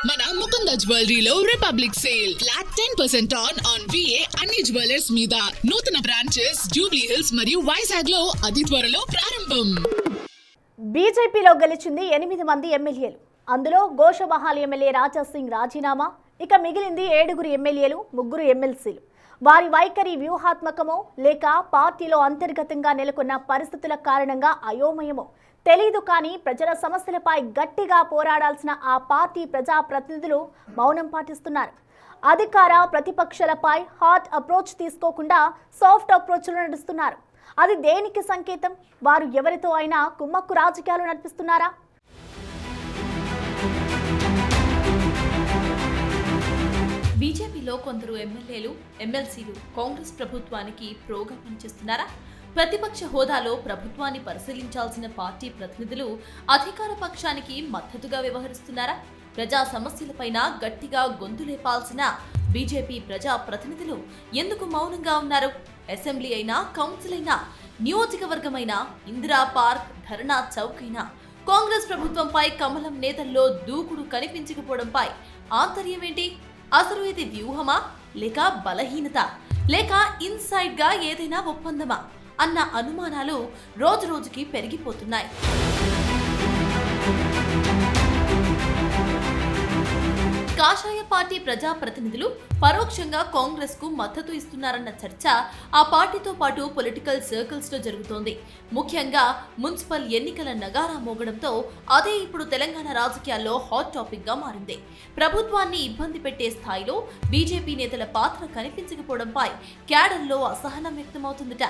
మన ముకుంద జ్యువెలరీలో republic sale flat 10% on VA అన్ని జ్యువెలర్స్ మీద. నూతన బ్రాంచెస్ జూబ్లీ హిల్స్ మరియు వైజాగ్ లో అతి త్వరలో ప్రారంభం. బీజేపీలో గెలిచింది 8 మంది ఎమ్మెల్యేలు. అందులో గోషమహల్ ఎమ్మెల్యే రాజా సింగ్ రాజీనామా, ఇక మిగిలింది 7 ఎమ్మెల్యేలు, 3 ఎమ్మెల్సీలు. వారి వైఖరి వ్యూహాత్మకమో లేక పార్టీలో అంతర్గతంగా నెలకొన్న పరిస్థితుల కారణంగా అయోమయమో తెలీదు. కానీ ప్రజల సమస్యలపై గట్టిగా పోరాడాల్సిన ఆ పార్టీ ప్రజాప్రతినిధులు మౌనం పాటిస్తున్నారు. అధికార ప్రతిపక్షాలపై హాట్ అప్రోచ్ తీసుకోకుండా సాఫ్ట్ అప్రోచ్లు నడుస్తున్నారు. అది దేనికి సంకేతం? వారు ఎవరితో అయినా కుమ్మక్కు రాజకీయాలు నడిపిస్తున్నారా? బీజేపీలో కొందరు ఎమ్మెల్యేలు, ఎమ్మెల్సీలు కాంగ్రెస్ ప్రభుత్వానికి ప్రోగా పనిచేస్తున్నారా? ప్రతిపక్ష హోదాలో ప్రభుత్వాన్ని పరిశీలించాల్సిన పార్టీ ప్రతినిధులు అధికార పక్షానికి మద్దతుగా వ్యవహరిస్తున్నారా? ప్రజా సమస్యలపైన గట్టిగా గొంతులేపాల్సిన బీజేపీ ప్రజా ప్రతినిధులు ఎందుకు మౌనంగా ఉన్నారు? అసెంబ్లీ అయినా, కౌన్సిల్ అయినా, నియోజకవర్గమైనా, ఇందిరా పార్క్, ధర్నా చౌక్ అయినా కాంగ్రెస్ ప్రభుత్వంపై కమలం నేతల్లో దూకుడు కనిపించకపోవడంపై ఆంతర్యం ఏంటి? అసలు ఇది వ్యూహమా, లేక బలహీనత, లేక ఇన్సైడ్ గా ఏదైనా ఒప్పందమా అన్న అనుమానాలు రోజు రోజుకి పెరిగిపోతున్నాయి. కాషాయ పార్టీ ప్రజాప్రతినిధులు పరోక్షంగా కాంగ్రెస్ కు మద్దతు ఇస్తున్నారన్న చర్చ ఆ పార్టీతో పాటు పొలిటికల్ సర్కిల్స్ లో జరుగుతోంది. ముఖ్యంగా మున్సిపల్ ఎన్నికల నగారా మోగడంతో అదే ఇప్పుడు తెలంగాణ రాజకీయాల్లో హాట్ టాపిక్ గా మారింది. ప్రభుత్వాన్ని ఇబ్బంది పెట్టే స్థాయిలో బీజేపీ నేతల పాత్ర కనిపించకపోవడంపై క్యాడర్లో అసహనం వ్యక్తమవుతుందట.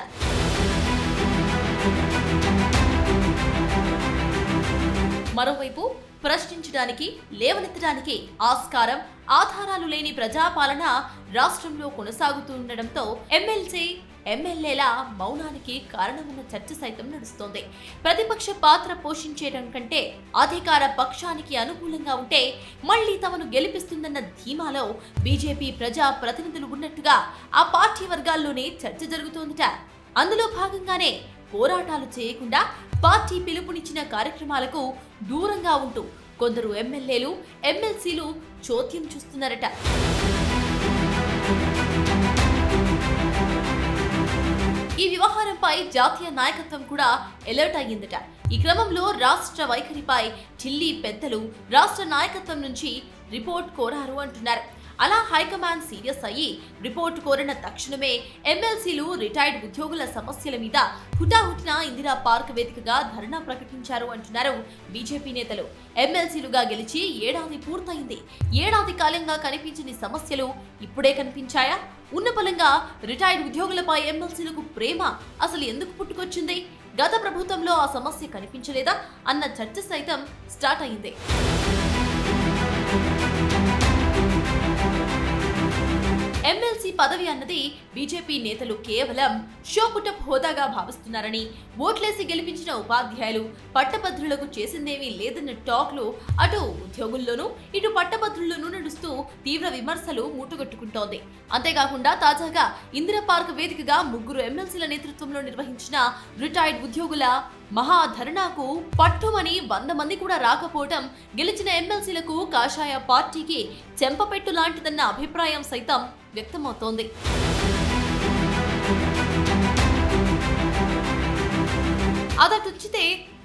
మరోవైపు ప్రశ్నించడానికి, లేవనెత్తడానికి ఆస్కారం, ఆధారాలు లేని ప్రజాపాలన రాష్ట్రంలో కొనసాగుతుండటంతో ఎమ్మెల్సీ, ఎమ్మెల్యేల మౌనానికి కారణమన్న చర్చ సైతం నడుస్తోంది. ప్రతిపక్ష పాత్ర పోషించడం కంటే అధికార పక్షానికి అనుకూలంగా ఉంటే మళ్లీ తమను గెలిపిస్తుందన్న ధీమాలో బీజేపీ ప్రజా ప్రతినిధులు ఉన్నట్టుగా ఆ పార్టీ వర్గాల్లోనే చర్చ జరుగుతోందట. అందులో భాగంగానే పోరాటాలు చేయకుండా పార్టీ పిలుపునిచ్చిన కార్యక్రమాలకు దూరంగా ఉంటూ కొందరు ఎమ్మెల్యేలు, ఎమ్మెల్సీలు చోద్యం చూస్తున్నారట. ఈ వ్యవహారంపై జాతీయ నాయకత్వం కూడా అలర్ట్ అయ్యిందట. ఈ క్రమంలో రాష్ట్ర వైఖరిపై ఢిల్లీ పెద్దలు రాష్ట్ర నాయకత్వం నుంచి రిపోర్ట్ కోరారు అంటున్నారు. అలా హైకమాండ్ సీరియస్ అయ్యి రిపోర్ట్ కోరిన తక్షణమే ఎమ్మెల్సీలు రిటైర్డ్ ఉద్యోగుల సమస్యల మీద హుటాహుటిన ఇందిరా పార్క్ వేదికగా ధర్నా ప్రకటించారు అంటున్నారు బీజేపీ నేతలు. ఎమ్మెల్సీలుగా గెలిచి ఏడాది పూర్తయింది. ఏడాది కాలంగా కనిపించని సమస్యలు ఇప్పుడే కనిపించాయా? ఉన్నపలంగా రిటైర్డ్ ఉద్యోగులపై ఎమ్మెల్సీలకు ప్రేమ అసలు ఎందుకు పుట్టుకొచ్చింది? గత ప్రభుత్వంలో ఆ సమస్య కనిపించలేదా అన్న చర్చ సైతం స్టార్ట్ అయింది. ఎమ్మెల్సీ పదవి అన్నది బీజేపీ నేతలు కేవలం షో పుటప్ హోదాగా భావిస్తున్నారని, ఓట్లేసి గెలిపించిన ఉపాధ్యాయులు, పట్టభద్రులకు చేసిందేమీ లేదన్న టాక్లు అటు ఉద్యోగుల్లోనూ ఇటు పట్టభద్రుల్లోనూ నడుస్తూ తీవ్ర విమర్శలు మూటగొట్టుకుంటోంది. అంతేకాకుండా తాజాగా ఇందిరా పార్క్ వేదికగా 3 ఎమ్మెల్సీల నేతృత్వంలో నిర్వహించిన రిటైర్డ్ ఉద్యోగుల మహాధర్నాకు పట్టుమని 100 మంది కూడా రాకపోవడం గెలిచిన ఎమ్మెల్సీలకు కాషాయ పార్టీకి చెంపపెట్టు లాంటిదన్న అభిప్రాయం సైతం వ్యక్తమవుతోంది. అదటుంచితే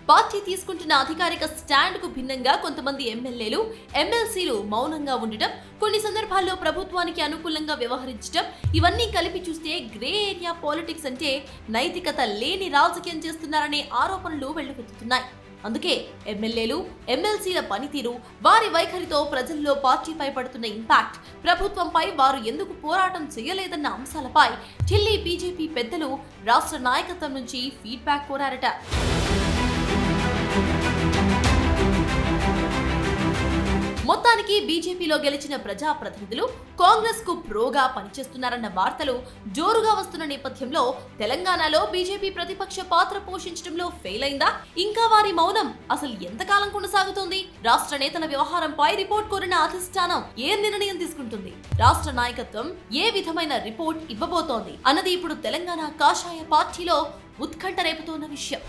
పార్టీ తీసుకుంటున్న అధికారిక స్టాండ్ కు భిన్నంగా కొంతమంది ఎమ్మెల్యేలు, ఎమ్మెల్సీలు మౌనంగా ఉండటం, కొన్ని సందర్భాల్లో ప్రభుత్వానికి అనుకూలంగా వ్యవహరించడం, ఇవన్నీ కలిపి చూస్తే గ్రే ఏరియా పాలిటిక్స్ అంటే నైతికత లేని రాజకీయం చేస్తున్నారనే ఆరోపణలు వెల్లువెత్తుతున్నాయి. అందుకే ఎమ్మెల్యేలు, ఎమ్మెల్సీల పనితీరు, వారి వైఖరితో ప్రజల్లో పార్టీపై పడుతున్న ఇంపాక్ట్, ప్రభుత్వంపై వారు ఎందుకు పోరాటం చేయలేదన్న అంశాలపై ఢిల్లీ బీజేపీ పెద్దలు రాష్ట్ర నాయకత్వం నుంచి ఫీడ్బ్యాక్ కోరారట. మొత్తానికి బీజేపీలో గెలిచిన ప్రజాప్రతినిధులు కాంగ్రెస్ కు ప్రోగా పనిచేస్తున్నారన్న వార్తలు జోరుగా వస్తున్న నేపథ్యంలో తెలంగాణలో బీజేపీ ప్రతిపక్ష పాత్ర పోషించడంలో ఫెయిల్ అయిందా? ఇంకా వారి మౌనం అసలు ఎంతకాలం కొనసాగుతోంది? రాష్ట్ర నేతల వ్యవహారంపై రిపోర్ట్ కోరిన అధిష్టానం ఏ నిర్ణయం తీసుకుంటుంది? రాష్ట్ర నాయకత్వం ఏ విధమైన రిపోర్ట్ ఇవ్వబోతోంది అన్నది ఇప్పుడు తెలంగాణ కాషాయ పార్టీలో ఉత్కంఠ రేపుతోన్న విషయం.